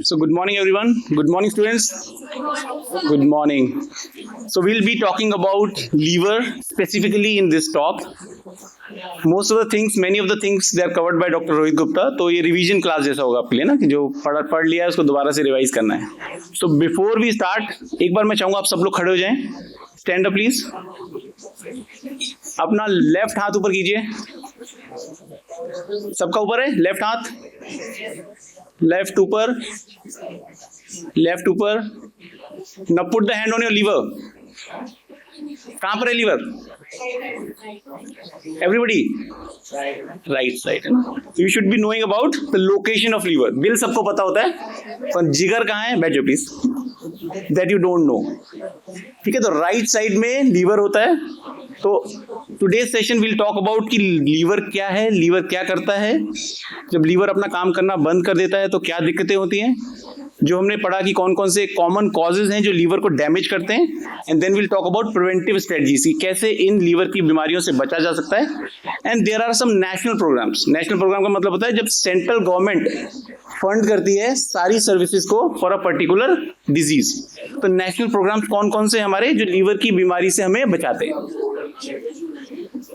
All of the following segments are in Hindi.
So good morning everyone. Good morning students. Good morning. So we'll be talking about liver specifically in this talk. Most of the things, many of the things they are covered by Dr. Rohit Gupta. तो ये रिवीजन क्लास जैसा होगा आपके लिए ना, कि जो पढ़ लिया है उसको दोबारा से रिवाइज करना है. So before we start, एक बार मैं चाहूंगा आप सब लोग खड़े हो जाएं. Stand up please. अपना लेफ्ट हाथ ऊपर कीजिए. सबका ऊपर है लेफ्ट हाथ. लेफ्ट ऊपर. लेफ्ट ऊपर. Now put the hand on your liver. कहां पर है लीवर? एवरीबडी राइट साइड है ना. You should be knowing about the location of liver. दिल सबको पता होता है, पर जिगर कहाँ है? बैठो please. That you don't know. ठीक है, तो राइट साइड में लीवर होता है. तो today session will talk about कि लीवर क्या है, लीवर क्या करता है, जब लीवर अपना काम करना बंद कर देता है तो क्या दिक्कतें होती हैं, जो हमने पढ़ा कि कौन कौन से कॉमन कॉजेज हैं जो लीवर को डैमेज करते हैं, and then will talk about preventive strategies कि कैसे इन लीवर की बीमारियों से बचा जा सकता है. And there are some national programmes. National programme का मतलब होता है जब सेंट्रल गवर्नमेंट फंड करती है सारी सर्विसेज को फॉर अ पर्टिकुलर डिजीज. तो नेशनल प्रोग्राम्स कौन कौन से हमारे जो लीवर की बीमारी से हमें बचाते हैं.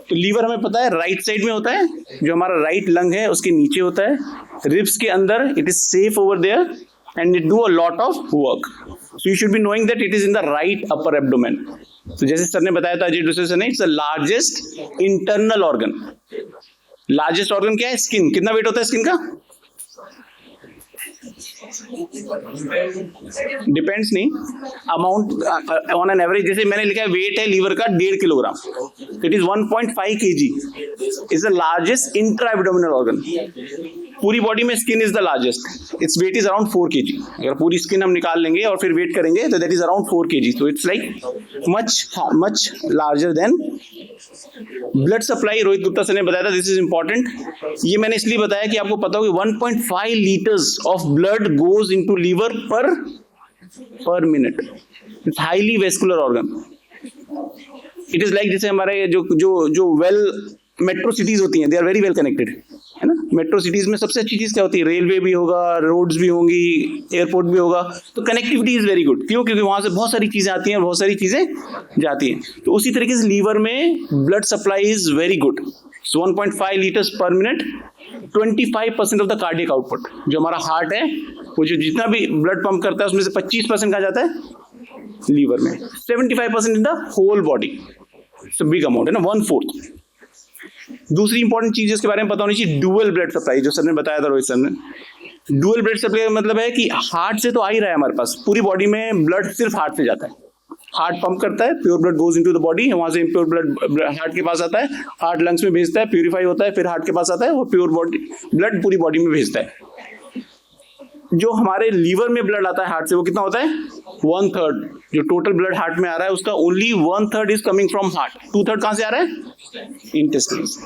तो लीवर हमें पता है राइट साइड में होता है, जो हमारा राइट लंग है उसके नीचे होता है, रिब्स के अंदर. It is safe over there and it do a lot of work. So you should be knowing that it is in the right upper abdomen. So जैसे सर ने बताया था, अजय डुसे सर ने, it's the largest internal organ. Largest organ क्या है? Skin. कितना वेट होता है स्किन का? डिपेंड्स नहीं, अमाउंट ऑन एन एवरेज. जैसे मैंने लिखा है वेट है लीवर का 1.5 kilogram. It is 1.5 kg. Is the largest intra abdominal organ. पूरी बॉडी में skin is the largest. Its weight is around 4 kg. अगर पूरी स्किन हम निकाल लेंगे और फिर वेट करेंगे तो दैट इज अराउंड 4 kg. तो it's like much larger than blood supply. Rohit Gupta sir ने बताया था, दिस इज इंपॉर्टेंट. ये मैंने इसलिए बताया कि आपको पता हो कि 1.5 litres of blood goes into liver per minute. It's highly vascular organ. It is like जैसे हमारे जो वेल मेट्रो सिटीज होती हैं, they are very well connected, है ना. मेट्रो सिटीज में सबसे अच्छी चीज क्या होती है? रेलवे भी होगा, रोड्स भी होंगी, एयरपोर्ट भी होगा. तो कनेक्टिविटी इज वेरी गुड. क्यों? क्योंकि वहां से बहुत सारी चीजें आती हैं, बहुत सारी चीजें जाती हैं. तो उसी तरीके से लीवर में blood supply is very good. So 1.5 litres पर minute. 25% of the cardiac output. जो हमारा हार्ट है वो जो जितना भी ब्लड पंप करता है उसमें से 25% कहाँ जाता है? लीवर में. 75% in the whole body. Big amount है ना, 1/4. दूसरी इंपॉर्टेंट चीज इसके बारे में पता होनी चाहिए, डुअल ब्लड सप्लाई. जो सर ने बताया था, रोहित सर ने, डुअल ब्लड सप्लाई का मतलब है कि हार्ट से तो आ ही रहा है हमारे पास, पूरी बॉडी में ब्लड सिर्फ हार्ट से जाता है. हार्ट पंप करता है, pure blood goes into the body, वहां से इम्प्योर ब्लड हार्ट के पास आता है, हार्ट लंग्स में भेजता है, प्यूरिफाई होता है, फिर हार्ट के पास आता है, वो प्योर बॉडी ब्लड पूरी बॉडी में भेजता है. जो हमारे लीवर में ब्लड आता है हार्ट से, वो कितना होता है? 1/3. जो टोटल ब्लड हार्ट में आ रहा है उसका only 1/3 is coming from heart. 2/3 कहां से आ रहा है? इंटेस्टाइन्स.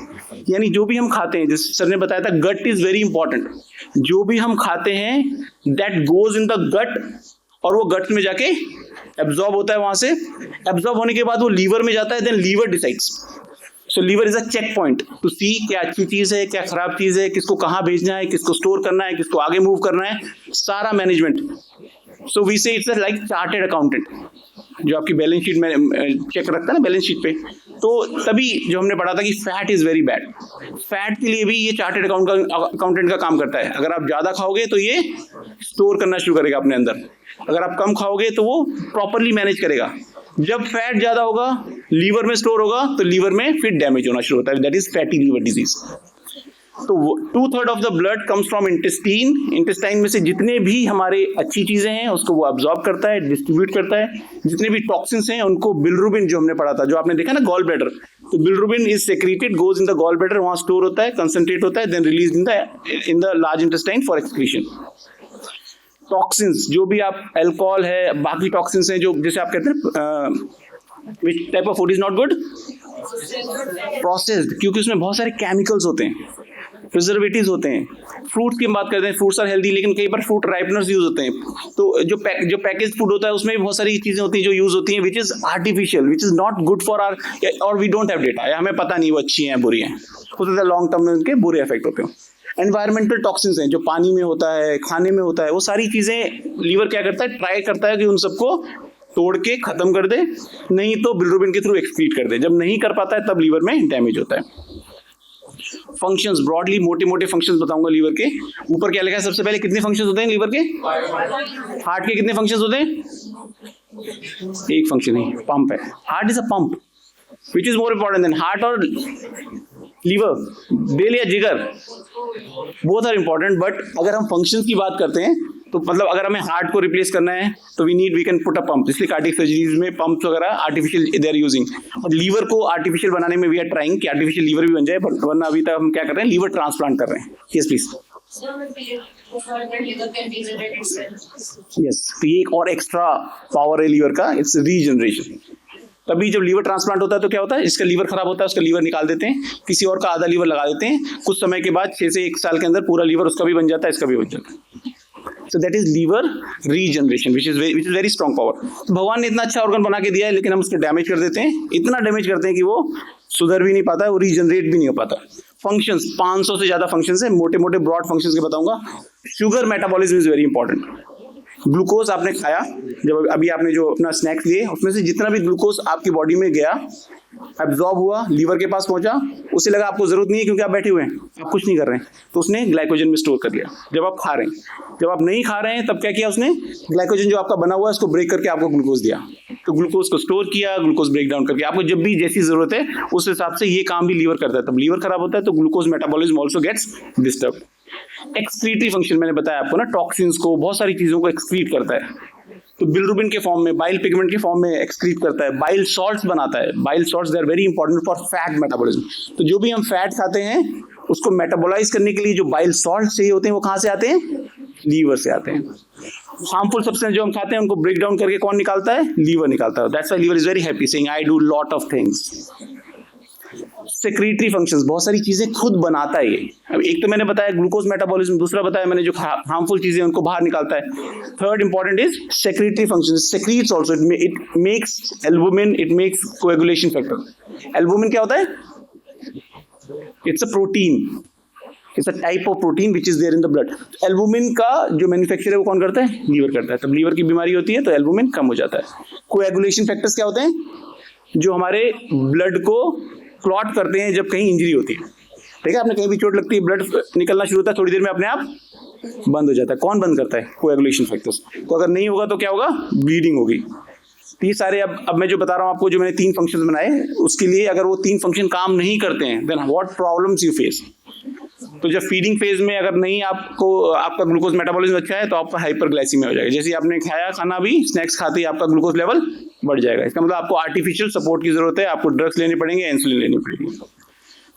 यानी जो भी हम खाते हैं, जैसे सर ने बताया था, गट इज वेरी इंपॉर्टेंट. जो भी हम खाते हैं that goes in the gut, और वो गट में जाके एब्जॉर्ब होता है. वहां से एब्जॉर्ब होने के बाद वो लीवर में जाता है. Then liver decides. So liver is a check point to see क्या अच्छी चीज है, क्या खराब चीज है, किसको कहाँ भेजना है, किसको स्टोर करना है, किसको आगे मूव करना है, सारा मैनेजमेंट. सो वी से इट्स लाइक चार्टेड अकाउंटेंट, जो आपकी बैलेंस शीट में चेक रखता है ना, बैलेंस शीट पे. तो तभी जो हमने पढ़ा था कि fat is very bad. Fat के लिए भी ये चार्टेड अकाउंटेंट का काम करता है. अगर आप ज्यादा खाओगे तो ये स्टोर करना शुरू करेगा अपने अंदर. अगर आप कम खाओगे तो वो प्रॉपरली मैनेज करेगा. जब फैट ज्यादा होगा, लीवर में स्टोर होगा, तो लीवर में फिर डैमेज होना शुरू होता है. That is fatty liver disease. तो 2/3 of the blood comes from intestine. Intestine में से जितने भी हमारे अच्छी चीजें हैं उसको वो अब्सॉर्ब करता है, डिस्ट्रीब्यूट करता है. जितने भी टॉक्सिन्स हैं उनको बिलिरुबिन, जो हमने पढ़ा था, जो आपने देखा ना गॉल ब्लैडर, तो bilirubin is secreted, goes in the gall bladder, वहां स्टोर होता है, कंसंट्रेट होता है, then release in the large intestine for excretion. Toxins, जो भी आप अल्कोहल है, बाकी टॉक्सिन्स हैं, जो जैसे आप कहते हैं which type of food is not good? Processed, क्योंकि उसमें बहुत सारे केमिकल्स होते हैं, प्रिजर्वेटिव्स होते हैं. फ्रूट्स की बात करते हैं, फ्रूट्स आर हेल्दी, लेकिन कई बार फ्रूट राइपनर्स यूज होते हैं. तो जो पैकेज फूड होता है उसमें भी बहुत सारी चीजें होती हैं जो यूज होती हैं, which is artificial, which is not good for our, और वी डोंट हैव डेटा, या हमें पता नहीं वो अच्छी हैं बुरी हैं. हो सकता है लॉन्ग टर्म में उनके बुरे इफेक्ट होते हैं. एनवायरमेंटल टॉक्सिन्स हैं जो पानी में होता है, खाने में होता है, वो सारी चीजें लीवर क्या करता है, ट्राई करता है कि उन सबको तोड़ के खत्म कर दे, नहीं तो बिलिरुबिन के थ्रू एक्सक्रीट कर दे। जब नहीं कर पाता है तब लीवर में डैमेज होता है। फंक्शंस ब्रॉडली मोटे मोटे फंक्शंस बताऊंगा लीवर के। ऊपर क्या लिखा है सबसे पहले, कितने फंक्शंस होते हैं लीवर के? हार्ट के कितने फंक्शंस होते हैं? एक फंक्शन है, पंप है। Heart is a pump, which is more important than heart और लीवर, दिल या जिगर, बोथ आर इंपॉर्टेंट। बट अगर हम फंक्शंस की बात करते हैं तो मतलब अगर हमें हार्ट को रिप्लेस करना है तो we can put a pump, इसलिए कार्डियक सर्जरीज में पंप्स वगैरह आर्टिफिशियल दे आर यूजिंग। और लीवर को आर्टिफिशियल बनाने में वी आर ट्राइंग कि आर्टिफिशियल लीवर भी बन जाए, बट वरना अभी तक हम क्या कर रहे हैं, लीवर ट्रांसप्लांट कर रहे हैं। Yes please. यस, तो ये एक और एक्स्ट्रा पावर है लीवर का, इट्स रीजनरेशन। तभी जब लीवर ट्रांसप्लांट होता है तो क्या होता है, इसका लीवर खराब होता है, उसका लीवर निकाल देते हैं, किसी और का आधा लीवर लगा देते हैं, कुछ समय के बाद 6 से 1 साल के अंदर पूरा लीवर उसका भी बन जाता है, इसका भी बन जाता है। So that is liver regeneration, which is very strong power. तो भगवान ने इतना अच्छा ऑर्गन बना के दिया है, लेकिन हम उसको डैमेज कर देते हैं, इतना डैमेज करते हैं कि वो सुधर भी नहीं पाता है, वो रीजनरेट भी नहीं हो पाता। फंक्शंस 500 से ज्यादा फंक्शंस है, मोटे मोटे ब्रॉड फंक्शंस के बताऊंगा। Sugar metabolism is very important. Glucose आपने खाया, जब अभी आपने जो अपना स्नैक्स लिए, उसमें से जितना भी ग्लूकोज आपकी बॉडी में गया, एब्जॉर्ब हुआ, लीवर के पास पहुंचा, उसे लगा आपको जरूरत नहीं है क्योंकि आप बैठे हुए हैं, आप कुछ नहीं कर रहे हैं, तो उसने ग्लाइकोजन में स्टोर कर लिया। जब आप खा रहे हैं, जब आप नहीं खा रहे हैं तब क्या किया उसने, ग्लाइकोजन जो आपका बना हुआ है उसको ब्रेक करके आपको ग्लूकोज दिया, तो ग्लूकोज को स्टोर किया, ग्लूकोज ब्रेक डाउन करके आपको जब भी जैसी जरूरत है उस हिसाब से ये काम भी लीवर करता है। तब लीवर खराब होता है तो glucose metabolism also gets disturb. Excretory function मैंने बताया आपको ना, टॉक्सिन्स को, बहुत सारी चीजों को एक्सक्रीट करता है, तो बिलिरुबिन के फॉर्म में, बाइल पिगमेंट के फॉर्म में एक्सक्रीट करता है, बाइल सॉल्ट्स बनाता है। Bile salts they are very important for fat metabolism. तो जो भी हम फैट खाते हैं उसको मेटाबोलाइज करने के लिए जो बाइल सॉल्ट चाहिए होते हैं वो कहाँ से आते हैं, लीवर से आते हैं। हार्मफुल सब्सटेंस जो हम खाते हैं उनको ब्रेक डाउन करके कौन निकालता है, लीवर निकालता है। That's why liver is very happy saying I do lot of things. Secretory functions, बहुत सारी चीजें खुद बनाता है ये। अब एक तो मैंने बताया ग्लूकोज मेटाबॉलिज्म, दूसरा बताया मैंने जो हार्मफुल चीजें उनको बाहर निकालता है। Third important is secretory functions, secretes also, it makes albumin, it makes coagulation factor. Albumin क्या होता है, it's a protein, it's a type of protein which is there in the blood. Albumin का जो मैन्युफैक्चर है वो कौन करता है, लीवर करता है। तब लीवर की बीमारी होती है तो एल्बुमिन कम हो जाता है। कोएगुलेशन फैक्टर्स क्या होते हैं, जो हमारे ब्लड को क्लॉट करते हैं जब कहीं इंजरी होती है। ठीक है, आपने कहीं भी चोट लगती है, ब्लड निकलना शुरू होता है, थोड़ी देर में अपने आप बंद हो जाता है। कौन बंद करता है, कोएगुलेशन फैक्टर्स। तो अगर नहीं होगा तो क्या होगा, ब्लीडिंग होगी। तो ये सारे अब मैं जो बता रहा हूँ आपको, जो मैंने 3 फंक्शन बनाए, उसके लिए अगर वो 3 फंक्शन काम नहीं करते हैं then what problems you face. तो जब फीडिंग फेज में अगर नहीं आपका ग्लूकोज मेटाबॉलिज्म अच्छा है तो आपका हाइपरग्लाइसीमिया हो जाएगा। जैसे आपने खाया खाना भी, स्नैक्स खाते ही आपका ग्लूकोज लेवल बढ़ जाएगा। इसका मतलब आपको आर्टिफिशियल सपोर्ट की जरूरत है, आपको ड्रग्स लेने पड़ेंगे, इंसुलिन लेनी पड़ेगी।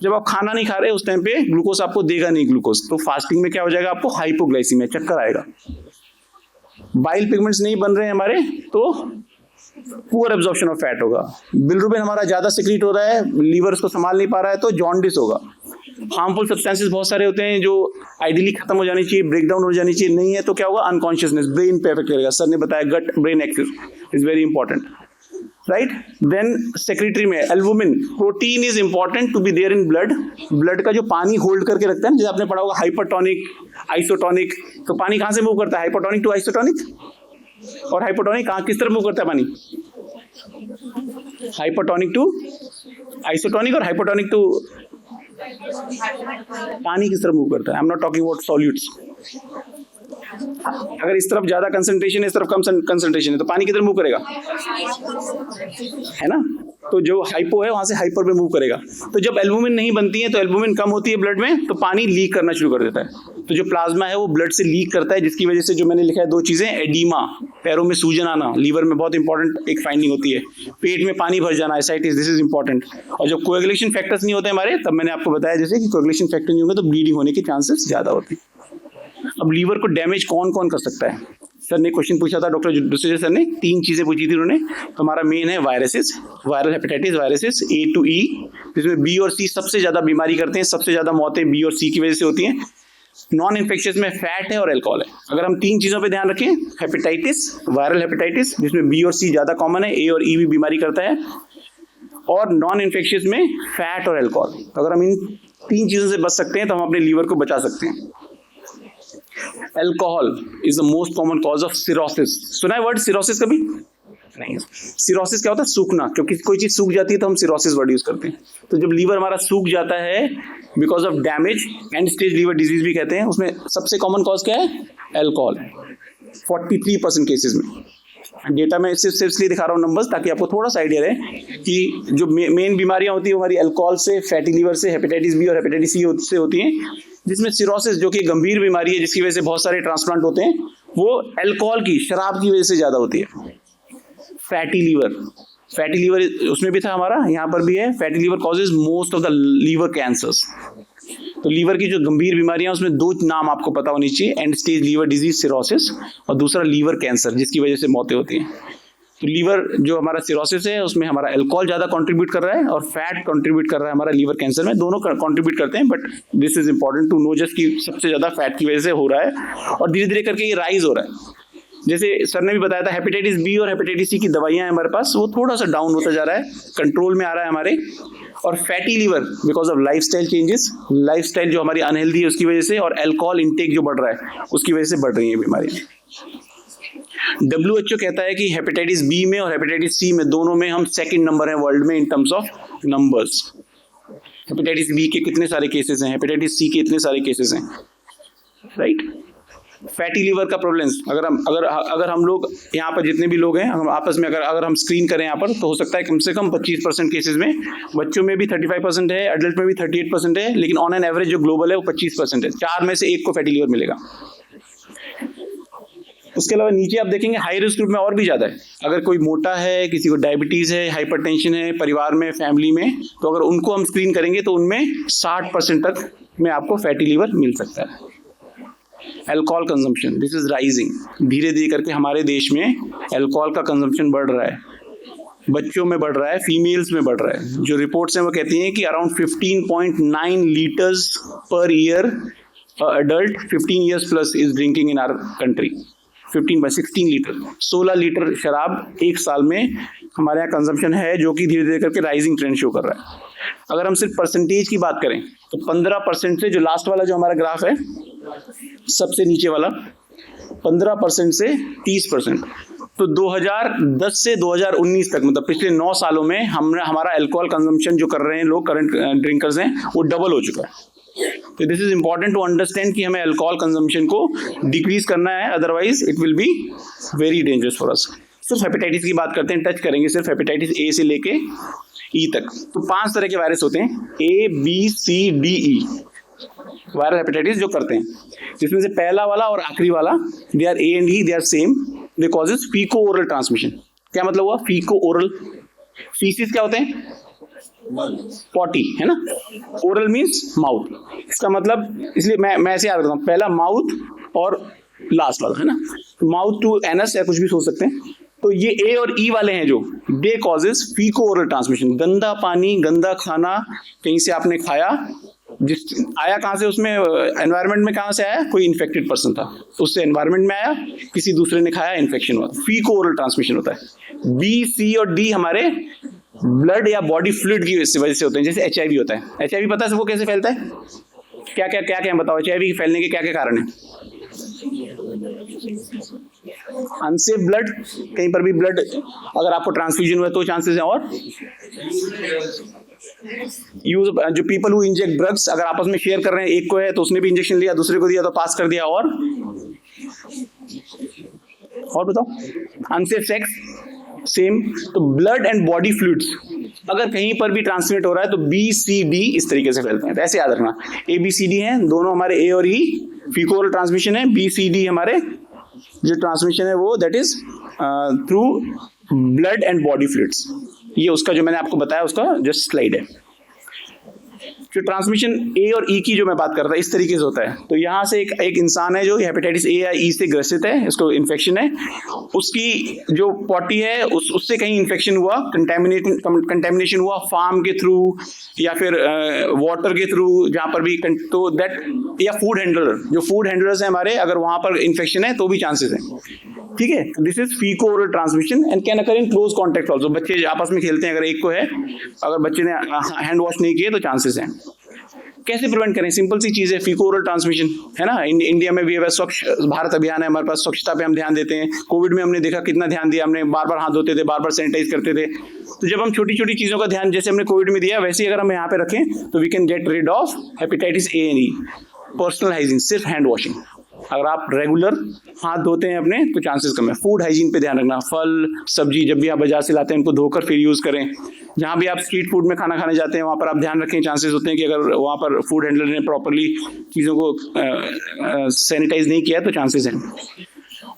जब आप खाना नहीं खा रहे उस टाइम पे ग्लूकोज आपको देगा नहीं ग्लूकोज, तो फास्टिंग में क्या हो जाएगा, आपको हाइपोग्लाइसीमिया, चक्कर आएगा। बाइल पिगमेंट्स नहीं बन रहे हैं हमारे तो पुअर एब्जॉर्प्शन ऑफ फैट होगा। बिलिरुबिन हमारा ज्यादा सिक्रीट हो रहा है, लीवर उसको संभाल नहीं पा रहा है तो जॉन्डिस होगा। हार्मफुल सब्सटेंसेस बहुत सारे होते हैं जो आइडियली खत्म हो जानी चाहिए, ब्रेक डाउन हो जानी चाहिए, नहीं है तो क्या होगा, अनकॉन्शियसनेस, ब्रेन पे इफेक्ट करेगा। सर ने बताया gut brain axis is very important, right. Then secretory में albumin, protein is important to be there in blood. Blood का जो पानी होल्ड करके रखता है, जैसे आपने पढ़ा होगा हाइपरटोनिक, आइसोटोनिक, तो पानी कहाँ से मूव करता है, हाइपरटोनिक टू आइसोटोनिक, और हाइपरटोनिक कहाँ किस तरफ मूव करता है पानी, हाइपरटोनिक टू आइसोटोनिक, और हाइपरटोनिक टू पानी किस तरफ मूव करता है, I am not talking about solutes. अगर इस तरफ ज्यादा कंसंट्रेशन है, इस तरफ कम कंसंट्रेशन है, तो पानी किधर मूव करेगा, है ना। तो जो हाइपो है वहां से हाइपर पे मूव करेगा। तो जब एल्बुमिन नहीं बनती है तो एल्बुमिन कम होती है ब्लड में, तो पानी लीक करना शुरू कर देता है। तो जो प्लाज्मा है वो ब्लड से लीक करता है, जिसकी वजह से जो मैंने लिखा है 2 चीजें, एडीमा, पैरों में सूजन आना, लीवर में बहुत इंपॉर्टेंट एक फाइंडिंग होती है, पेट में पानी भर जाना, एसाइटिस, दिस इज इंपॉर्टेंट। और जब कोएगुलेशन फैक्टर्स नहीं होते हमारे, तब मैंने आपको बताया जैसे कि कोएगुलेशन फैक्टर नहीं होंगे तो ब्लीडिंग होने के चांसेस ज्यादा होते हैं। अब लीवर को डैमेज कौन कौन कर सकता है, सर ने क्वेश्चन पूछा था, डॉक्टर डुसेजा सर ने 3 चीजें पूछी थी उन्होंने। तो हमारा मेन है viruses, viral hepatitis viruses A to E, जिसमें B और C सबसे ज्यादा बीमारी करते हैं, सबसे ज्यादा मौतें B और C की वजह से होती हैं। नॉन इन्फेक्शियस में फैट है और अल्कोहल है। अगर हम 3 चीजों पे ध्यान रखें, हेपेटाइटिस, वायरल हेपेटाइटिस जिसमें B और C ज्यादा कॉमन है, A और E भी बीमारी करता है, और नॉन इन्फेक्शियस में फैट और अल्कोहल। तो अगर हम इन 3 चीजों से बच सकते हैं तो हम अपने लीवर को बचा सकते हैं। Alcohol is the most common cause of cirrhosis. सुना है वर्ड सिरोसिस कभी? नहीं। सिरोसिस क्या होता है? सूखना। क्योंकि कोई चीज सूख जाती है तो हम सिरोसिस वर्ड यूज करते हैं। तो जब लीवर हमारा सूख जाता है because of damage, end stage liver disease भी कहते हैं, उसमें सबसे कॉमन कॉज क्या है? अल्कोहल। 43% केसेस में। डेटा में सिर्फ इसलिए दिखा रहा हूँ नंबर्स, ताकि आपको थोड़ा सा आइडिया रहे कि जो मेन बीमारियां होती है हमारी अल्कोहल से, फैटी लीवर से, हेपेटाइटिस बी और हेपेटाइटिस सी से होती हैं, जिसमें सिरोसिस जो कि गंभीर बीमारी है जिसकी वजह से बहुत सारे ट्रांसप्लांट होते हैं, वो अल्कोहल की, शराब की वजह से ज्यादा होती है। फैटी लीवर उसमें भी था हमारा, यहाँ पर भी है। Fatty liver causes most of the liver cancers. तो लीवर की जो गंभीर बीमारियां, उसमें 2 नाम आपको पता होनी चाहिए, end stage liver disease cirrhosis, और दूसरा लीवर कैंसर जिसकी वजह से मौतें होती हैं। तो लीवर जो हमारा सिरोसिस है उसमें हमारा अल्कोहल ज्यादा कंट्रीब्यूट कर रहा है, और फैट कंट्रीब्यूट कर रहा है हमारा लीवर कैंसर में। दोनों कंट्रीब्यूट करते हैं, but this is important to know just कि सबसे ज्यादा फैट की वजह से हो रहा है, और धीरे धीरे करके ये राइज हो रहा है। जैसे सर ने भी बताया था, हेपेटाइटिस बी और हेपेटाइटिस सी की दवाइयां हैं हमारे पास, वो थोड़ा सा डाउन होता जा रहा है, कंट्रोल में आ रहा है हमारे। और fatty liver because of lifestyle changes, lifestyle जो हमारी अनहेल्दी है उसकी वजह से, और अल्कोहल इंटेक जो बढ़ रहा है उसकी वजह से बढ़ रही है बीमारियां। WHO कहता है कि हेपेटाइटिस बी में और हेपेटाइटिस सी में, दोनों में हम सेकंड नंबर है वर्ल्ड में in terms of numbers. Hepatitis B के कितने सारे केसेस हैं, हेपेटाइटिस सी के इतने सारे केसेस हैं, राइट। फैटी लीवर का प्रॉब्लम, अगर हम लोग यहाँ पर जितने भी लोग हैं, हम आपस में अगर हम स्क्रीन करें यहाँ पर, तो हो सकता है कम से कम 25% केसेस में, बच्चों में भी 35% है, एडल्ट में भी 38% है, लेकिन ऑन एन एवरेज जो ग्लोबल है वो 25% है। 4 में से 1 को फैटी लीवर मिलेगा। उसके अलावा नीचे आप देखेंगे हाई रिस्क ग्रुप में और भी ज्यादा है। अगर कोई मोटा है, किसी को डायबिटीज है, हाइपरटेंशन है परिवार में, फैमिली में, तो अगर उनको हम स्क्रीन करेंगे तो उनमें 60% तक में आपको फैटी लीवर मिल सकता है। Alcohol consumption, this is rising. धीरे धीरे करके हमारे देश में अल्कोहल का कंजम्पशन बढ़ रहा है, बच्चों में बढ़ रहा है, फीमेल्स में बढ़ रहा है। जो रिपोर्ट्स हैं वो कहती हैं कि around 15.9 litres per year adult 15 years plus is drinking in our country. 16 litre, 16 litre शराब एक साल में हमारे यहाँ कंजम्पशन है, जो कि धीरे धीरे करके राइजिंग ट्रेंड शो कर रहा है। अगर हम सिर्फ परसेंटेज की बात करें तो 15% से, जो लास्ट वाला जो हमारा ग्राफ है सबसे नीचे वाला, 15% से 30%, तो 2010 से 2019 तक, मतलब पिछले 9 सालों में हमारा अल्कोहल कंजम्पशन जो कर रहे हैं लोग, करंट ड्रिंकर्स हैं, वो डबल हो चुका है। तो this is important to understand कि हमें अल्कोहल कंजम्पशन को डिक्रीज करना है, otherwise it will be very dangerous for us. सिर्फ हेपेटाइटिस की बात करते हैं, टच करेंगे सिर्फ हेपेटाइटिस ए से लेके ई तक। तो 5 तरह के वायरस होते हैं, A, B, C, D, E viral hepatitis जो करते हैं, जिसमें से पहला वाला और आखिरी वाला, they are A and E, they are same, they causes faeco oral transmission. क्या मतलब हुआ फीको ओरल? फीसिस क्या होते हैं? पॉटी, है ना। ओरल मीन्स माउथ, इसका मतलब, इसलिए मैं ऐसे याद रखता हूँ, पहला माउथ और लास्ट वाला, है ना। माउथ टू एनस या कुछ भी सोच सकते हैं। तो ये ए और ई वाले हैं जो, दे कॉजेज फीको ओरल ट्रांसमिशन। गंदा पानी, गंदा खाना कहीं से आपने खाया, जिस आया कहाँ से, उसमें एनवायरनमेंट में कहाँ से आया, कोई इन्फेक्टेड पर्सन था, उससे एनवायरनमेंट में आया, किसी दूसरे ने खाया, इन्फेक्शन हुआ, फीको ओरल ट्रांसमिशन होता है। बी, सी और डी हमारे ब्लड या बॉडी फ्लूइड की वजह से होते हैं, जैसे HIV होता है। HIV पता है वो कैसे फैलता है? क्या बताओ, HIV के फैलने के क्या क्या कारण है? अनसेफ ब्लड, कहीं पर भी ब्लड अगर आपको ट्रांसफ्यूजन हुआ तो चांसेस हैं, और यूज जो पीपल हु इंजेक्ट ड्रग्स, अगर आपस में शेयर कर रहे हैं, एक को है तो उसने भी इंजेक्शन लिया, दूसरे को दिया तो पास कर दिया, और बताओ, अनसेफ सेक्स सेम। तो ब्लड एंड बॉडी फ्लूइड्स अगर कहीं पर भी ट्रांसमिट हो रहा है तो BCD इस तरीके से फैलते हैं। तो ऐसे याद रखना, ABCD हैं दोनों हमारे, A और E फीको ओरल ट्रांसमिशन है, BCD हमारे जो ट्रांसमिशन है वो that is through blood and body fluids. ये उसका जो मैंने आपको बताया उसका जस्ट स्लाइड है। जो ट्रांसमिशन ए और ई की जो मैं बात कर रहा था, इस तरीके से होता है। तो यहाँ से एक इंसान है जो हेपेटाइटिस ए या ई से ग्रसित है, इसको इन्फेक्शन है, उसकी जो पॉटी है उससे कहीं इन्फेक्शन हुआ, कंटेमिनेशन हुआ फार्म के थ्रू या फिर वाटर के थ्रू, जहाँ पर भी, तो दैट, या फूड हैंडलर, जो फूड हैंडलर्स हैं हमारे, अगर वहाँ पर इन्फेक्शन है तो भी चांसेस हैं, ठीक है। This is faeco oral transmission and can occur in close contact also. बच्चे आपस में खेलते हैं, अगर एक को है, अगर बच्चे ने हैंड वॉश नहीं किए तो चांसेस हैं। कैसे प्रिवेंट करें? सिंपल सी चीज़ है, फीको ओरल ट्रांसमिशन, है ना। इंडिया में भी है स्वच्छ भारत अभियान है हमारे पास, स्वच्छता पे हम ध्यान देते हैं। कोविड में हमने देखा कितना ध्यान दिया हमने, बार बार हाथ धोते थे, बार बार सैनिटाइज करते थे। तो जब हम छोटी छोटी चीज़ों का ध्यान जैसे हमने कोविड में दिया, वैसे ही अगर हम यहाँ पे रखें तो we can get rid of hepatitis A and E. Personal hygiene, सिर्फ हैंड वॉशिंग, अगर आप रेगुलर हाथ धोते हैं अपने तो चांसेस कम है। फूड हाइजीन पे ध्यान रखना, फल सब्जी जब भी आप बाजार से लाते हैं उनको धोकर फिर यूज़ करें। जहाँ भी आप स्ट्रीट फूड में खाना खाने जाते हैं वहाँ पर आप ध्यान रखें, चांसेस होते हैं कि अगर वहाँ पर फूड हैंडलर ने प्रॉपरली चीज़ों को सैनिटाइज नहीं किया तो चांसेस हैं।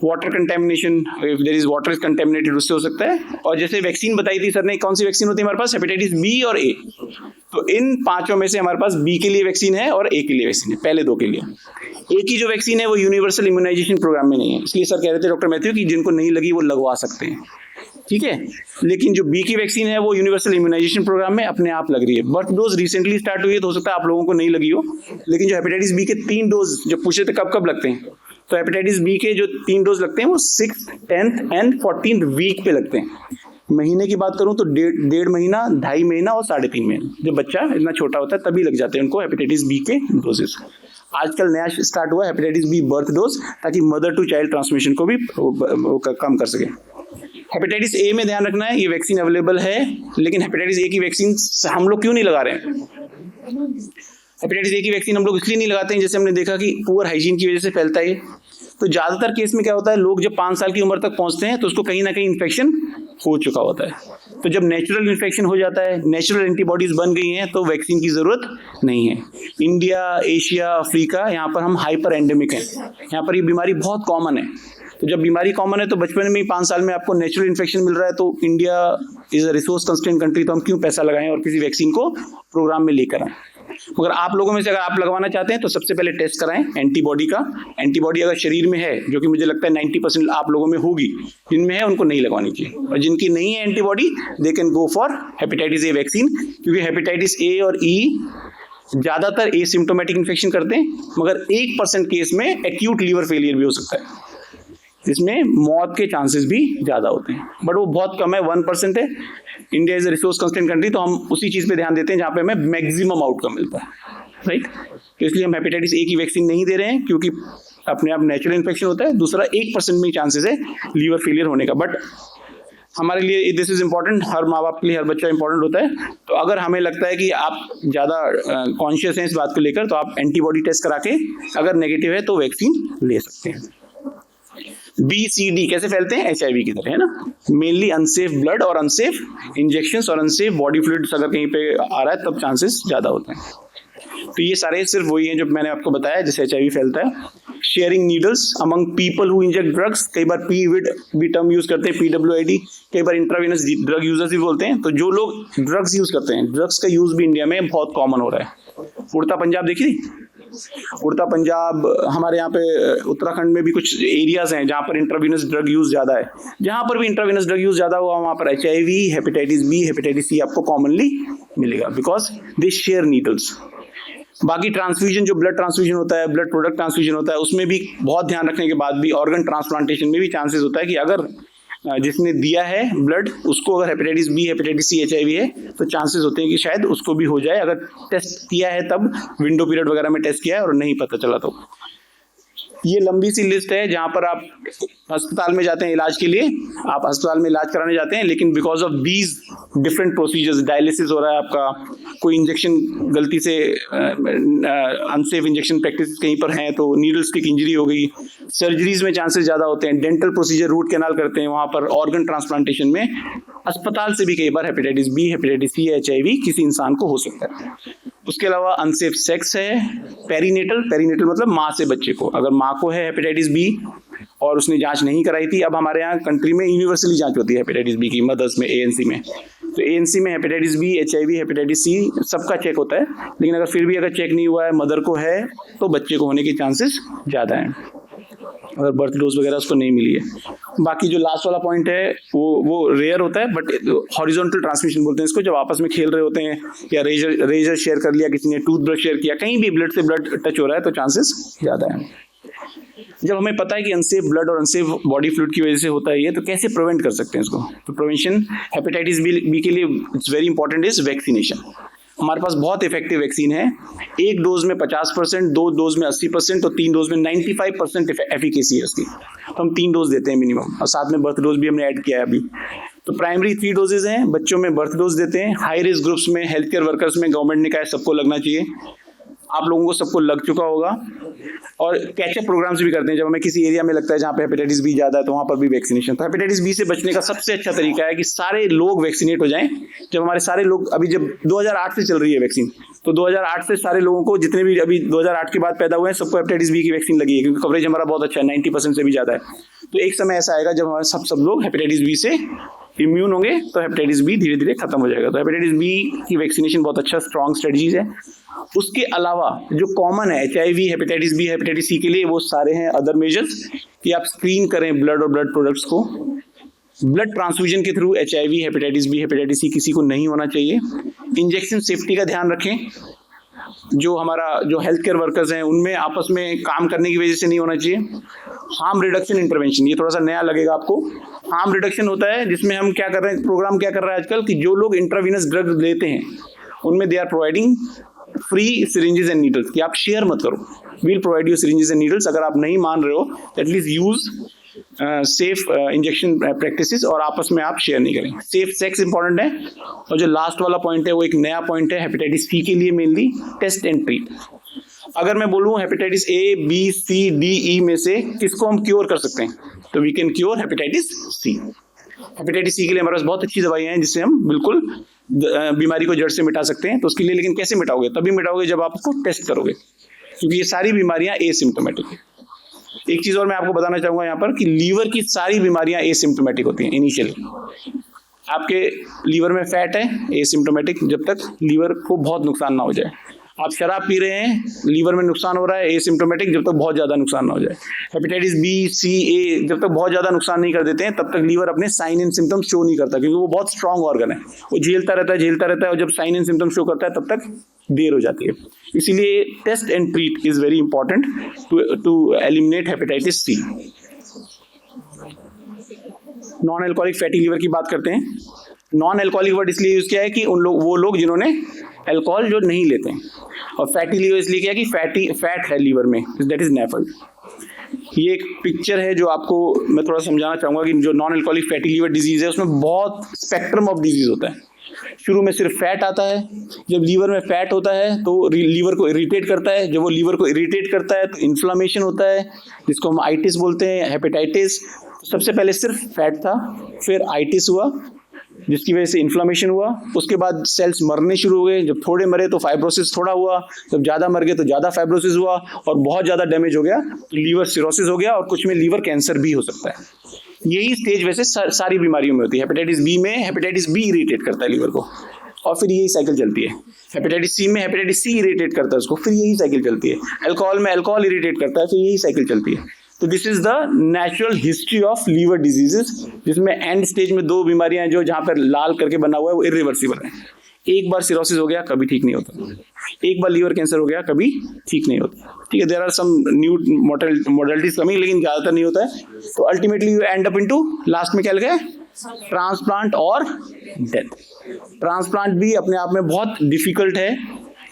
Water contamination, if there is water is contaminated, उससे हो सकता है। और जैसे वैक्सीन बताई थी सर ने, कौन सी वैक्सीन होती है हमारे पास? हेपेटाइटिस बी और ए। तो इन पांचों में से हमारे पास बी के लिए वैक्सीन है और ए के लिए वैक्सीन है, पहले दो के लिए। ए की जो वैक्सीन है वो यूनिवर्सल इम्यूनाइजेशन प्रोग्राम में नहीं है, इसलिए सर कह रहे थे डॉक्टर मैथ्यू कि जिनको नहीं लगी वो लगवा सकते हैं, ठीक है। लेकिन जो बी की वैक्सीन है वो यूनिवर्सल इम्यूनाइजेशन प्रोग्राम में अपने आप लग रही है। बर्थ डोज रिसेंटली स्टार्ट हुई है तो हो सकता है आप लोगों को नहीं लगी हो, लेकिन जो हेपेटाइटिस बी के 3 डोज जब पूछे थे कब कब लगते हैं, तो हेपेटाइटिस बी के जो 3 डोज लगते हैं वो 6th, 10th and 14th week पे लगते हैं। महीने की बात करूं तो 1.5 महीना, 2.5 महीना और 3.5 महीने, जब बच्चा इतना छोटा होता है तभी लग जाते हैं उनको हेपेटाइटिस बी के डोजेस। आजकल नया स्टार्ट हुआ हेपेटाइटिस बी बर्थ डोज, ताकि मदर टू चाइल्ड ट्रांसमिशन को भी कम कर सके। हेपेटाइटिस ए में ध्यान रखना है, ये वैक्सीन अवेलेबल है, लेकिन हेपेटाइटिस ए की वैक्सीन हम लोग क्यों नहीं लगा रहे हैं? हेपेटाइटिस ए की वैक्सीन हम लोग इसलिए नहीं लगाते हैं, जैसे हमने देखा कि पुअर हाइजीन की वजह से फैलता है। तो ज़्यादातर केस में क्या होता है, लोग जब 5 साल की उम्र तक पहुंचते हैं तो उसको कहीं ना कहीं इन्फेक्शन हो चुका होता है। तो जब नेचुरल इन्फेक्शन हो जाता है, नेचुरल एंटीबॉडीज बन गई हैं, तो वैक्सीन की ज़रूरत नहीं है। इंडिया, एशिया, अफ्रीका, यहाँ पर हम हाइपर एंडेमिक हैं, यहाँ पर ये बीमारी बहुत कॉमन है। तो जब बीमारी कॉमन है तो बचपन में ही 5 साल में आपको नेचुरल इन्फेक्शन मिल रहा है, तो India is a resource constraint country, तो हम क्यों पैसा लगाएं और किसी वैक्सीन को प्रोग्राम में लेकर आएँ। मगर आप लोगों में से अगर आप लगवाना चाहते हैं तो सबसे पहले टेस्ट कराएं एंटीबॉडी का। एंटीबॉडी अगर शरीर में है, जो कि मुझे लगता है 90% आप लोगों में होगी, जिनमें है उनको नहीं लगवानी चाहिए, और जिनकी नहीं है antibody they can go for hepatitis A vaccine, क्योंकि हेपेटाइटिस ए और ई ज़्यादातर एसिम्प्टोमेटिक इन्फेक्शन करते हैं, मगर 1% केस में एक्यूट लीवर फेलियर भी हो सकता है, जिसमें मौत के चांसेस भी ज़्यादा होते हैं, बट वो बहुत कम है, 1% है। India is a resource constraint country, तो हम उसी चीज़ पे ध्यान देते हैं जहाँ पे हमें मैक्सिमम आउटकम मिलता है, राइट। तो इसलिए हम हेपेटाइटिस ए की वैक्सीन नहीं दे रहे हैं, क्योंकि अपने आप नेचुरल इन्फेक्शन होता है। दूसरा 1% में ही चांसेस है लीवर फेलियर होने का, बट हमारे लिए दिस इज इम्पॉर्टेंट, हर माँ बाप के लिए हर बच्चा इंपॉर्टेंट होता है। तो अगर हमें लगता है कि आप ज़्यादा कॉन्शियस हैं इस बात को लेकर, तो आप एंटीबॉडी टेस्ट करा के अगर नेगेटिव है तो वैक्सीन ले सकते हैं। BCD कैसे फैलते हैं? HIV की तरह, है ना। मेनली अनसेफ ब्लड और अनसेफ इंजेक्शंस और अनसेफ बॉडी फ्लूइड्स अगर कहीं पे आ रहा है तब चांसेस ज़्यादा होते हैं। तो ये सारे सिर्फ वही हैं जो मैंने आपको बताया जिससे HIV फैलता है। Sharing needles among people who inject drugs, कई बार PID भी टर्म यूज करते हैं, PWID, कई बार इंट्रावेनस ड्रग यूजर्स भी बोलते हैं। तो जो लोग ड्रग्स यूज करते हैं, ड्रग्स का यूज भी इंडिया में बहुत कॉमन हो रहा है। उड़ता पंजाब देखी, उड़ता पंजाब, हमारे यहाँ पे उत्तराखंड में भी कुछ एरियाज हैं जहाँ पर इंट्रावेनस ड्रग यूज ज़्यादा है। जहाँ पर भी इंट्रावेनस ड्रग यूज ज़्यादा हुआ वहाँ पर HIV, hepatitis B, hepatitis C आपको कॉमनली मिलेगा, बिकॉज दे शेयर नीडल्स। बाकी ट्रांसफ्यूजन, जो ब्लड ट्रांसफ्यूजन होता है, ब्लड प्रोडक्ट ट्रांसफ्यूजन होता है, उसमें भी बहुत ध्यान रखने के बाद भी ऑर्गन ट्रांसप्लांटेशन में भी चांसेस होता है कि अगर जिसने दिया है ब्लड उसको अगर hepatitis B, hepatitis C, HIV है तो चांसेस होते हैं कि शायद उसको भी हो जाए, अगर टेस्ट किया है तब विंडो पीरियड वगैरह में टेस्ट किया है और नहीं पता चला तो। ये लंबी सी लिस्ट है जहाँ पर आप अस्पताल में जाते हैं इलाज के लिए, आप अस्पताल में इलाज कराने जाते हैं, लेकिन because of these different procedures, dialysis हो रहा है आपका, कोई इंजेक्शन गलती से अनसेफ इंजेक्शन प्रैक्टिस कहीं पर हैं तो नीडल स्टिक इंजरी हो गई, सर्जरीज में चांसेस ज़्यादा होते हैं, डेंटल प्रोसीजर रूट कैनाल करते हैं वहाँ पर, ऑर्गन ट्रांसप्लांटेशन में अस्पताल से भी कई बार hepatitis B, hepatitis C, HIV किसी इंसान को हो सकता है। उसके अलावा अनसेफ सेक्स है, पेरीनेटल मतलब माँ से बच्चे को, अगर माँ को है हेपेटाइटिस B और उसने जांच नहीं कराई थी, अब हमारे यहाँ कंट्री में यूनिवर्सली जांच होती है हेपेटाइटिस B की, मदर्स में, ANC में, तो ANC में hepatitis B, HIV, hepatitis C सबका चेक होता है, लेकिन अगर फिर भी अगर चेक नहीं हुआ है, मदर को है तो बच्चे को होने के चांसेस ज़्यादा हैं, अगर बर्थ डोज वगैरह उसको नहीं मिली है। बाकी जो लास्ट वाला पॉइंट है वो रेयर होता है, बट हॉरिजॉन्टल ट्रांसमिशन बोलते हैं इसको, जब आपस में खेल रहे होते हैं या रेजर शेयर कर लिया किसी ने, टूथब्रश शेयर किया, कहीं भी ब्लड से ब्लड टच हो रहा है तो चांसेस ज़्यादा हैं। जब हमें पता है कि अनसेफ ब्लड और अनसेफ बॉडी फ्लूइड की वजह से होता है ये, तो कैसे प्रिवेंट कर सकते हैं इसको? तो प्रिवेंशन हेपेटाइटिस B के लिए it's very important is vaccination. हमारे पास बहुत इफेक्टिव वैक्सीन है। एक डोज में 50%, 2 डोज में 80% और 3 डोज में 95% एफिकेसी है उसकी। तो हम 3 डोज देते हैं मिनिमम, और साथ में बर्थ डोज भी हमने ऐड किया है अभी। तो प्राइमरी 3 डोजेज हैं, बच्चों में बर्थ डोज देते हैं, हाई रिस्क ग्रुप्स में, हेल्थ केयर वर्कर्स में गवर्नमेंट ने कहा है सबको लगना चाहिए। आप लोगों को सबको लग चुका होगा। और कैचअप प्रोग्राम्स भी करते हैं, जब हमें किसी एरिया में लगता है जहाँ पे हेपेटाइटिस बी ज़्यादा है तो वहाँ पर भी वैक्सीनेशन। तो हेपेटाइटिस बी से बचने का सबसे अच्छा तरीका है कि सारे लोग वैक्सीनेट हो जाएं। जब हमारे सारे लोग, अभी जब 2008 से चल रही है वैक्सीन, तो 2008 से सारे लोगों को, जितने भी अभी 2008 के बाद पैदा हुए हैं, सबको हेपेटाइटिस बी की वैक्सीन लगी है, क्योंकि कवरेज हमारा बहुत अच्छा है, 90% से भी ज़्यादा है। तो एक समय ऐसा आएगा जब हमारे सब लोग हेपेटाइटिस बी से इम्यून होंगे, तो हेपेटाइटिस बी धीरे धीरे खत्म हो जाएगा। तो हेपेटाइटिस बी की वैक्सीनेशन बहुत अच्छा स्ट्रॉन्ग स्ट्रेटजीज है। उसके अलावा जो कॉमन है HIV, hepatitis B, hepatitis C के लिए, वो सारे हैं अदर मेजर्स कि आप स्क्रीन करें ब्लड और ब्लड प्रोडक्ट्स को। ब्लड ट्रांसफ्यूजन के through HIV, hepatitis B, hepatitis C किसी को नहीं होना चाहिए। इंजेक्शन सेफ्टी का ध्यान रखें। जो हेल्थ केयर वर्कर्स हैं उनमें आपस में काम करने की वजह से नहीं होना चाहिए। हार्म रिडक्शन इंटरवेंशन, ये थोड़ा सा नया लगेगा आपको। हार्म रिडक्शन होता है जिसमें हम क्या कर रहे हैं, प्रोग्राम क्या कर रहा है आजकल, कि जो लोग इंट्रावीनस ड्रग लेते हैं उनमें they are providing free syringes and needles, कि आप शेयर मत करो, we'll provide you syringes and needles. अगर आप नहीं मान रहे हो at least use safe injection practices, और आपस में आप शेयर नहीं करें। सेफ सेक्स इंपॉर्टेंट है। और जो लास्ट वाला पॉइंट है वो एक नया पॉइंट है हेपेटाइटिस सी के लिए, मेनली टेस्ट एंड ट्रीट। अगर मैं बोलूँ hepatitis A, B, C, D, E में से किसको हम क्योर कर सकते हैं, तो we can cure hepatitis C. Hepatitis C के लिए हमारे पास बहुत अच्छी दवाइयाँ हैं जिससे हम बिल्कुल बीमारी को जड़ से मिटा सकते हैं। तो उसके लिए लेकिन कैसे मिटाओगे, तभी मिटाओगे जब आप उसको टेस्ट करोगे, क्योंकि ये सारी बीमारियां एसिम्प्टोमेटिक है। एक चीज और मैं आपको बताना चाहूंगा यहाँ पर कि लीवर की सारी बीमारियां एसिम्प्टोमेटिक होती हैं इनिशियली। आपके लीवर में फैट है, एसिम्प्टोमेटिक, जब तक लीवर को बहुत नुकसान ना हो जाए। आप शराब पी रहे हैं, लीवर में नुकसान हो रहा है, एसिम्प्टोमेटिक, जब तक बहुत ज़्यादा नुकसान ना हो जाए। हेपेटाइटिस बी, सी, ए जब तक बहुत ज़्यादा नुकसान नहीं कर देते हैं तब तक लीवर अपने साइन एंड सिम्टम शो नहीं करता, क्योंकि वो बहुत स्ट्रॉन्ग ऑर्गन है, वो झेलता रहता है, और जब साइन एंड सिम्टम शो करता है तब तक देर हो जाती है। इसीलिए test and treat is very important to eliminate hepatitis C. Non alcoholic fatty liver की बात करते हैं। नॉन एल्कोहलिक वर्ड इसलिए यूज किया है कि वो लोग जिन्होंने अल्कोहल जो नहीं लेते हैं, और फैटी लीवर इसलिए किया कि फैट है लीवर में, दैट इज नेफल्ड। ये एक पिक्चर है जो आपको मैं थोड़ा समझाना चाहूंगा कि जो non alcoholic fatty liver disease है उसमें बहुत स्पेक्ट्रम ऑफ डिजीज होता है। शुरू में सिर्फ फैट आता है, जब लीवर में फैट होता है तो लीवर को इरिटेट करता है, जब वो लीवर को इरिटेट करता है तो इन्फ्लामेशन होता है, जिसको हम आइटिस बोलते हैं, हेपेटाइटिस। सबसे पहले सिर्फ फैट था, फिर आइटिस हुआ जिसकी वजह से इन्फ्लामेशन हुआ, उसके बाद सेल्स मरने शुरू हो गए, जब थोड़े मरे तो फाइब्रोसिस थोड़ा हुआ, जब ज़्यादा मर गए तो ज़्यादा फाइब्रोसिस हुआ, और बहुत ज़्यादा डैमेज हो गया तो लीवर सिरोसिस हो गया, और कुछ में लीवर कैंसर भी हो सकता है। यही स्टेज वैसे सारी बीमारियों में होती है। हेपेटाइटिस बी में हेपेटाइटिस बी इरिटेट करता है लीवर को, और फिर यही साइकिल चलती है। हेपेटाइटिस सी में हेपेटाइटिस सी इरिटेट करता है उसको, फिर यही साइकिल चलती है। अल्कोहल में अल्कोहल इरिटेट करता है, फिर यही साइकिल चलती है। तो this is the natural history of liver diseases, जिसमें एंड स्टेज में 2 बीमारियां जो जहां पर लाल करके बना हुआ है वो इरिवर्सिबल है। एक बार सिरोसिस हो गया कभी ठीक नहीं होता, एक बार लीवर कैंसर हो गया कभी ठीक नहीं होता। ठीक है, there are some new modalities coming, लेकिन ज्यादातर नहीं होता है। तो ultimately you end up into, last में क्या लिखा है, ट्रांसप्लांट और डेथ। ट्रांसप्लांट भी अपने आप में बहुत डिफिकल्ट है।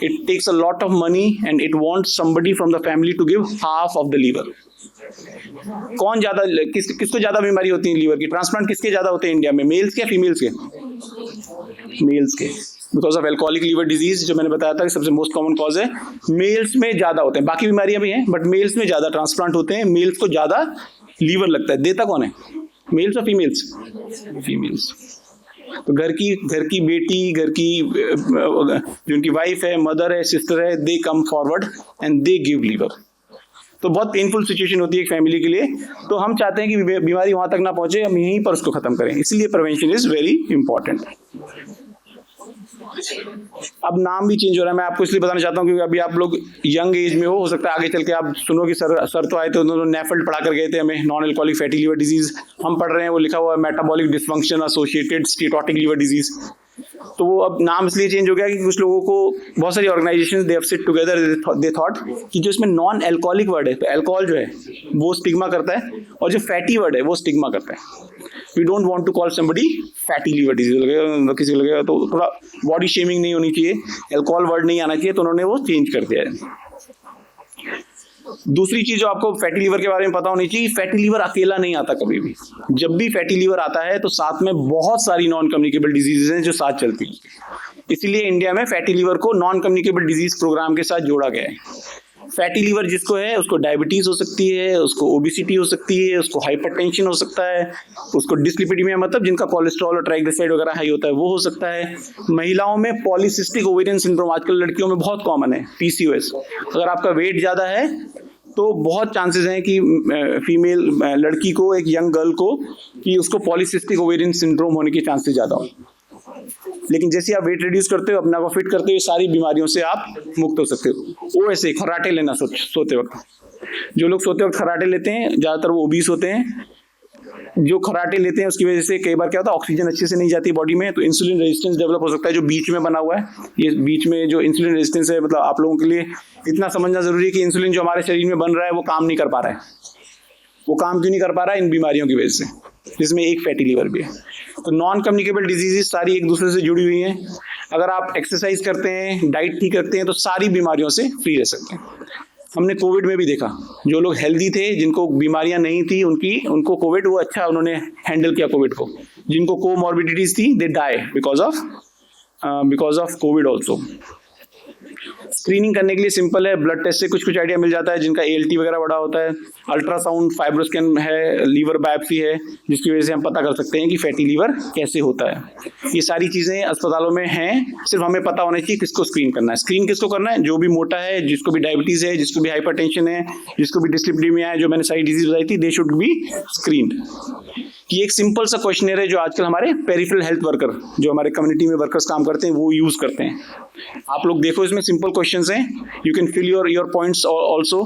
It takes a lot of money and it wants somebody from the family to give half of the liver. कौन ज्यादा किसको ज्यादा बीमारी होती है लीवर की, ट्रांसप्लांट किसके ज्यादा होते हैं इंडिया में, मेल्स के फीमेल्स के? मेल्स के, because of alcoholic liver disease, जो मैंने बताया था कि सबसे मोस्ट कॉमन कॉज है, मेल्स में ज्यादा होते हैं। बाकी बीमारियां भी हैं बट मेल्स में ज्यादा ट्रांसप्लांट होते हैं, मेल्स को ज्यादा लीवर लगता है। देता कौन है, मेल्स और फीमेल्स? फीमेल्स। तो घर की बेटी, घर की जो उनकी वाइफ है, मदर है, सिस्टर है, they come forward and they give liver. तो बहुत पेनफुल सिचुएशन होती है एक फैमिली के लिए। तो हम चाहते हैं कि बीमारी वहां तक ना पहुंचे, हम यहीं पर उसको खत्म करें, इसलिए प्रिवेंशन इज वेरी इंपॉर्टेंट। अब नाम भी चेंज हो रहा है, मैं आपको इसलिए बताना चाहता हूँ क्योंकि अभी आप लोग यंग एज में हो सकता है आगे चल के आप सुनो कि सर तो आए थे, उन्होंने नेफल्ड पढ़ा कर गए थे हमें, non alcoholic fatty liver disease. हम पढ़ रहे हैं वो लिखा हुआ है metabolic dysfunction associated steatotic liver disease. तो वो अब नाम इसलिए चेंज हो गया कि कुछ लोगों को, बहुत सारी organisation they have sit together, they thought कि जो इसमें नॉन अल्कोहलिक वर्ड है, तो अल्कोहल जो है वो स्टिग्मा करता है, और जो फैटी वर्ड है वो स्टिग्मा करता है. We don't want to call somebody fatty liver disease, लगेगा किसी को लगेगा, तो थोड़ा बॉडी शेमिंग नहीं होनी चाहिए, अल्कोहल वर्ड नहीं आना चाहिए, तो उन्होंने वो चेंज कर दिया है. दूसरी चीज जो आपको फैटी लीवर के बारे में पता होनी चाहिए, फैटी लीवर अकेला नहीं आता कभी भी. जब भी फैटी लीवर आता है तो साथ में बहुत सारी नॉन कम्युनिकेबल डिजीजेस हैं जो साथ चलती हैं. इसीलिए इंडिया में फैटी लीवर को नॉन कम्युनिकेबल डिजीज प्रोग्राम के साथ जोड़ा गया है. फैटी लीवर जिसको है उसको डायबिटीज हो सकती है, उसको ओबेसिटी हो सकती है, उसको हाइपरटेंशन हो सकता है, उसको डिस्लिपिडीमिया, मतलब जिनका कोलेस्ट्रॉल और ट्राइग्लिसराइड वगैरह हाई होता है वो हो सकता है. महिलाओं में पॉलीसिस्टिक ओवेरियन सिंड्रोम आजकल लड़कियों में बहुत कॉमन है, पीसीओएस. अगर आपका वेट ज्यादा है तो बहुत चांसेस हैं कि फीमेल लड़की को, एक यंग गर्ल को, कि उसको पॉलीसिस्टिक ओवेरियन सिंड्रोम होने के चांसेस ज्यादा हो. लेकिन जैसे आप वेट रिड्यूस करते हो, अपना को फिट करते हो, सारी बीमारियों से आप मुक्त हो सकते हो. वो ऐसे खर्राटे लेना सोते वक्त, जो लोग सोते वक्त खर्राटे लेते हैं ज्यादातर वो ओबीस होते हैं. जो खर्राटे लेते हैं उसकी वजह से कई बार क्या होता है, ऑक्सीजन अच्छे से नहीं जाती बॉडी में, तो इंसुलिन रेजिस्टेंस डेवलप हो सकता है, जो बीच में बना हुआ है. ये बीच में जो इंसुलिन रेजिस्टेंस है, मतलब आप लोगों के लिए इतना समझना जरूरी है कि इंसुलिन जो हमारे शरीर में बन रहा है वो काम नहीं कर पा रहा है. वो काम क्यों नहीं कर पा रहा है? इन बीमारियों की वजह से, जिसमें एक फैटी लीवर भी है. तो नॉन कम्युनिकेबल डिजीजेस सारी एक दूसरे से जुड़ी हुई हैं. अगर आप एक्सरसाइज करते हैं, डाइट ठीक रखते हैं, तो सारी बीमारियों से फ्री रह सकते हैं. हमने कोविड में भी देखा, जो लोग हेल्दी थे, जिनको बीमारियां नहीं थी, उनको कोविड, वो अच्छा उन्होंने हैंडल किया कोविड को. जिनको कोमॉर्बिडिटीज थी, they die because of covid also. Screening करने के लिए सिंपल है, ब्लड टेस्ट से कुछ आइडिया मिल जाता है. जिनका ALT वगैरह बड़ा होता है, अल्ट्रासाउंड, फाइब्रोस्कैन है, लीवर बायोप्सी है, जिसकी वजह से हम पता कर सकते हैं कि फैटी लीवर कैसे होता है. ये सारी चीजें अस्पतालों में हैं, सिर्फ हमें पता होना चाहिए किसको स्क्रीन करना है. स्क्रीन किसको करना है? जो भी मोटा है, जिसको भी डायबिटीज है, जिसको भी हाइपरटेंशन है, जिसको भी डिस्लिपिडीमिया है, जो मैंने सारी डिजीज बताई थी, दे शुड बी स्क्रीन्ड. ये एक सिंपल सा क्वेश्चनर है जो आजकल हमारे पेरिफेरल हेल्थ वर्कर, जो हमारे कम्युनिटी में वर्कर्स काम करते हैं, वो यूज करते हैं. आप लोग देखो, इसमें सिंपल क्वेश्चंस हैं. You can fill your points also.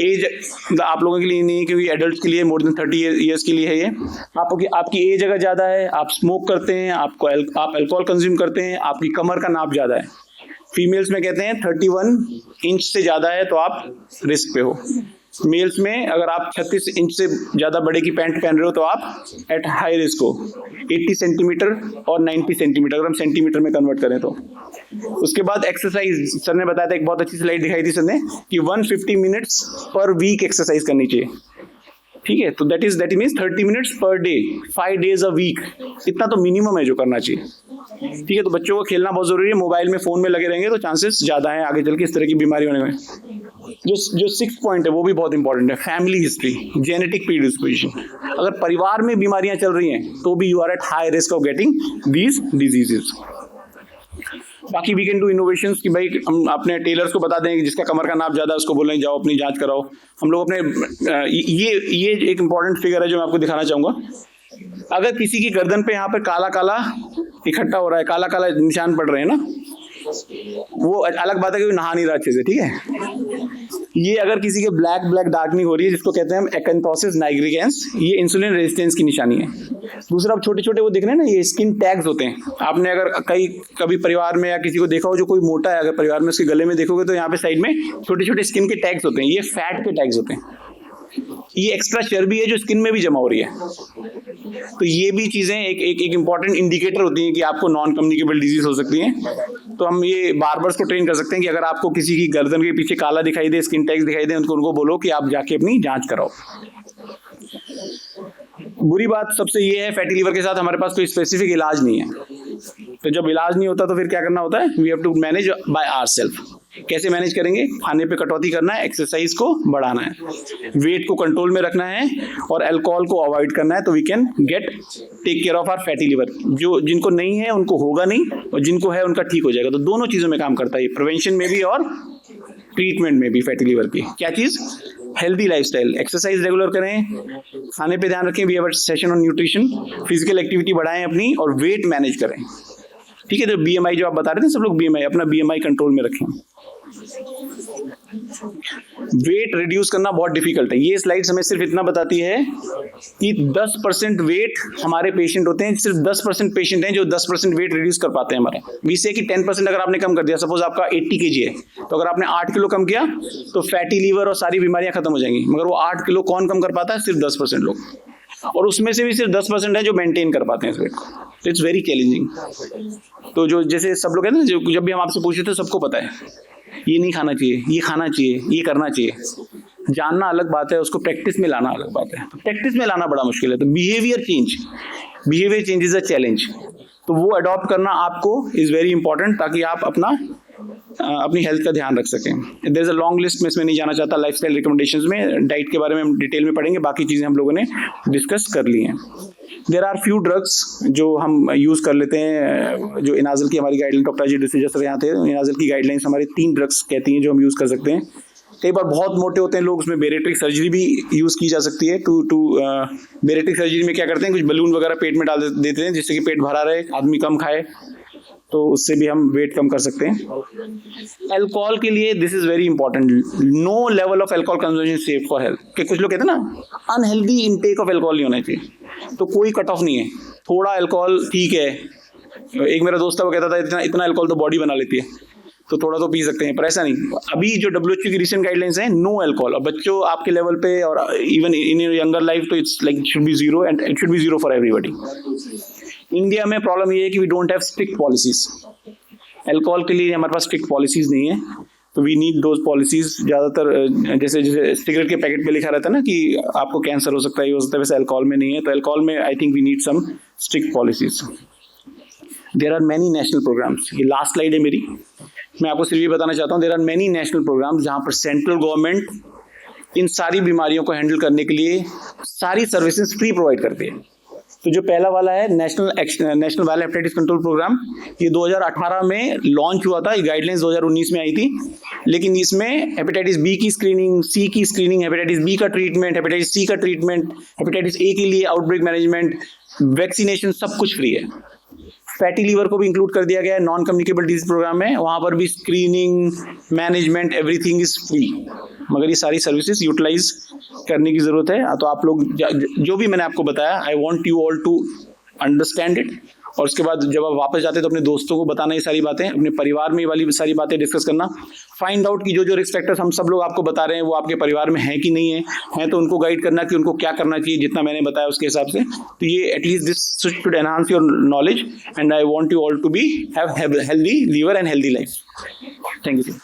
As आप लोगों के लिए नहीं है, क्योंकि एडल्ट के लिए मोर देन 30 ईयर्स के लिए है ये. आपकी एज अगर ज्यादा है, आप स्मोक करते हैं, आप अल्कोहल कंज्यूम करते हैं, आपकी कमर का नाप ज्यादा है, फीमेल्स में कहते हैं 31 इंच से ज्यादा है तो आप रिस्क पे हो. मेल्स में अगर आप 36 इंच से ज्यादा बड़े की पैंट पहन रहे हो तो आप एट हाई रिस्क हो. 80 सेंटीमीटर और 90 सेंटीमीटर, अगर हम सेंटीमीटर में कन्वर्ट करें तो. उसके बाद एक्सरसाइज, सर ने बताया था, एक बहुत अच्छी स्लाइड दिखाई थी सर ने, कि 150 मिनट्स पर वीक एक्सरसाइज करनी चाहिए. ठीक है, तो that means 30 minutes per day, 5 days a week. इतना तो मिनिमम है जो करना चाहिए. ठीक है, तो बच्चों को खेलना बहुत जरूरी है. मोबाइल में, फोन में लगे रहेंगे तो चांसेस ज्यादा है आगे चल के इस तरह की बीमारी होने में. जो 6th पॉइंट है वो भी बहुत इंपॉर्टेंट है, फैमिली हिस्ट्री, जेनेटिक प्रीडिस्पोजिशन. अगर परिवार में बीमारियां चल रही हैं तो भी you are at high risk of getting these diseases. बाकी वी कैन डू इनोवेशंस कि भाई हम अपने टेलर्स को बता दें कि जिसका कमर का नाप ज्यादा है उसको बोलें जाओ अपनी जांच कराओ. हम लोग अपने ये एक इंपॉर्टेंट फिगर है जो मैं आपको दिखाना चाहूंगा. अगर किसी की गर्दन पे यहाँ पे काला काला इकट्ठा हो रहा है, काला काला निशान पड़ रहे हैं ना, वो अलग बात है कि नहा नहीं रहा अच्छे से. ठीक है, ये अगर किसी के ब्लैक डार्कनिंग हो रही है, जिसको कहते हैं हम एक्एंथोसिस नाइग्रिगेंस, ये इंसुलिन रेजिस्टेंस की निशानी है. दूसरा, आप छोटे छोटे वो देख रहे हैं ना, ये स्किन टैग्स होते हैं. आपने अगर कभी परिवार में या किसी को देखा हो जो कोई मोटा है, अगर परिवार में उसके गले में देखोगे तो यहाँ पे साइड में छोटे छोटे स्किन के टैग्स होते हैं. ये फैट के टैग्स होते हैं. ये एक्स्ट्रा चर्बी है जो स्किन में भी जमा हो रही है. तो ये भी चीजें एक इंपॉर्टेंट इंडिकेटर होती हैं कि आपको नॉन कम्युनिकेबल डिजीज हो सकती हैं. तो हम ये बार्बर्स को ट्रेन कर सकते हैं कि अगर आपको किसी की गर्दन के पीछे काला दिखाई दे, स्किन टैग्स दिखाई दे, उनको बोलो कि आप जाके अपनी जांच कराओ. बुरी बात सबसे ये है, फैटी लीवर के साथ हमारे पास कोई स्पेसिफिक इलाज नहीं है. तो जब इलाज नहीं होता तो फिर क्या करना होता है? We have to manage by ourselves. कैसे मैनेज करेंगे? खाने पे कटौती करना है, एक्सरसाइज को बढ़ाना है, वेट को कंट्रोल में रखना है और अल्कोहल को अवॉइड करना है. तो we can take care of our fatty liver. जो जिनको नहीं है उनको होगा नहीं, और जिनको है उनका ठीक हो जाएगा. तो दोनों चीजों में काम करता है, प्रिवेंशन में भी और ट्रीटमेंट में भी फैटी लीवर की. क्या चीज? हेल्दी लाइफस्टाइल, एक्सरसाइज रेगुलर करें, खाने पे ध्यान रखें, we have a session on nutrition, physical activity बढ़ाएं अपनी, और वेट मैनेज करें. ठीक है, तो BMI जो आप बता रहे थे सब लोग, BMI, अपना BMI कंट्रोल में रखें. वेट रिड्यूस करना बहुत डिफिकल्ट है। ये स्लाइड्स हमें सिर्फ इतना बताती है कि 10% वेट हमारे पेशेंट होते हैं, सिर्फ 10% पेशेंट हैं जो 10% वेट रिड्यूस कर पाते हैं हमारा। वी से कि 10% अगर आपने कम कर दिया, सपोज आपका 80 kg है, तो अगर आपने 8 किलो कम किया तो फैटी लीवर और सारी बीमारियां खत्म हो जाएंगी। मगर वो 8 किलो कौन कम कर पाता है? सिर्फ 10% लोग, और उसमें से भी सिर्फ 10% है जो मेंटेन कर पाते हैं इस वेट को। It's very challenging. तो जो जैसे सब लोग कहते हैं ना, जब भी हम आपसे पूछते थे सबको पता है ये नहीं खाना चाहिए, ये खाना चाहिए, ये करना चाहिए। जानना अलग बात है, उसको प्रैक्टिस में लाना अलग बात है। तो प्रैक्टिस में लाना बड़ा मुश्किल है। तो behaviour change is a challenge. तो वो अडॉप्ट करना आपको इज वेरी इंपॉर्टेंट, ताकि आप अपनी हेल्थ का ध्यान रख सकें। There is a long list, मैं इसमें नहीं जाना चाहता। लाइफस्टाइल रिकमेंडेशंस में डाइट के बारे में हम डिटेल में पढ़ेंगे, बाकी चीज़ें हम लोगों ने डिस्कस कर ली हैं। देयर आर फ्यू ड्रग्स जो हम यूज़ कर लेते हैं, जो इनाजल की हमारी guideline, doctor Ajay D'Souza sir यहाँ थे, इनाजल की गाइडलाइंस हमारी 3 ड्रग्स कहती हैं जो हम यूज़ कर सकते हैं। कई बार बहुत मोटे होते हैं लोग, उसमें बेरेट्रिक सर्जरी भी यूज़ की जा सकती है। बेरेट्रिक सर्जरी में क्या करते हैं, कुछ बलून वगैरह पेट में डाल देते हैं जिससे कि पेट भरा रहे, आदमी कम खाए, तो उससे भी हम वेट कम कर सकते हैं। अल्कोहल के लिए this is very important, no level of alcohol consumption safe for health. कि कुछ लोग कहते हैं ना अनहेल्दी इनटेक ऑफ अल्कोहल नहीं होना चाहिए, तो कोई कट ऑफ नहीं है। थोड़ा अल्कोहल ठीक है, एक मेरा दोस्त था वो कहता था इतना अल्कोहल तो बॉडी बना लेती है, तो थोड़ा तो पी सकते हैं, पर ऐसा नहीं। अभी जो WHO की रिसेंट गाइडलाइंस हैं, नो अल्कोहल। और बच्चों आपके लेवल पे और इवन इन यंगर लाइफ, तो it's like should be zero, and it should be zero for everybody. India में प्रॉब्लम ये है कि we don't have strict policies. Alcohol के लिए हमारे पास स्ट्रिक्ट पॉलिसीज नहीं है, तो वी नीड दोज पॉलिसीज। ज़्यादातर जैसे सिगरेट के पैकेट पे लिखा रहता है ना कि आपको कैंसर हो सकता है, ये हो सकता है, वैसे अल्कोहल में नहीं है। तो अल्कोहल में I think we need some strict policies. There are many national programs. ये लास्ट स्लाइड है मेरी, मैं आपको सिर्फ ये बताना चाहता हूँ, there are many national programs जहाँ पर सेंट्रल गवर्नमेंट इन सारी बीमारियों को हैंडल करने के लिए सारी सर्विसेज फ्री प्रोवाइड करती है। तो जो पहला वाला है national viral hepatitis control program, ये 2018 में लॉन्च हुआ था। ये गाइडलाइंस 2019 में आई थी, लेकिन इसमें हेपेटाइटिस बी की स्क्रीनिंग, सी की स्क्रीनिंग, हेपेटाइटिस बी का ट्रीटमेंट, हेपेटाइटिस सी का ट्रीटमेंट, हेपेटाइटिस ए के लिए आउटब्रेक मैनेजमेंट, वैक्सीनेशन, सब कुछ फ्री है। फैटी लीवर को भी इंक्लूड कर दिया गया है नॉन कम्युनिकेबल डिजीज प्रोग्राम में, वहाँ पर भी screening, management, everything is free. मगर ये सारी सर्विसेज यूटिलाइज करने की ज़रूरत है। तो आप लोग जो भी मैंने आपको बताया, I want you all to understand it, और उसके बाद जब आप वापस जाते तो अपने दोस्तों को बताना ये सारी बातें, अपने परिवार में ये वाली सारी बातें डिस्कस करना। फाइंड आउट कि जो रिस्क फैक्टर्स हम सब लोग आपको बता रहे हैं वो आपके परिवार में हैं कि नहीं है तो उनको गाइड करना कि उनको क्या करना चाहिए, जितना मैंने बताया उसके हिसाब से। तो ये at least this should enhance your knowledge, and I want you all to be have healthy liver and healthy life. Thank you.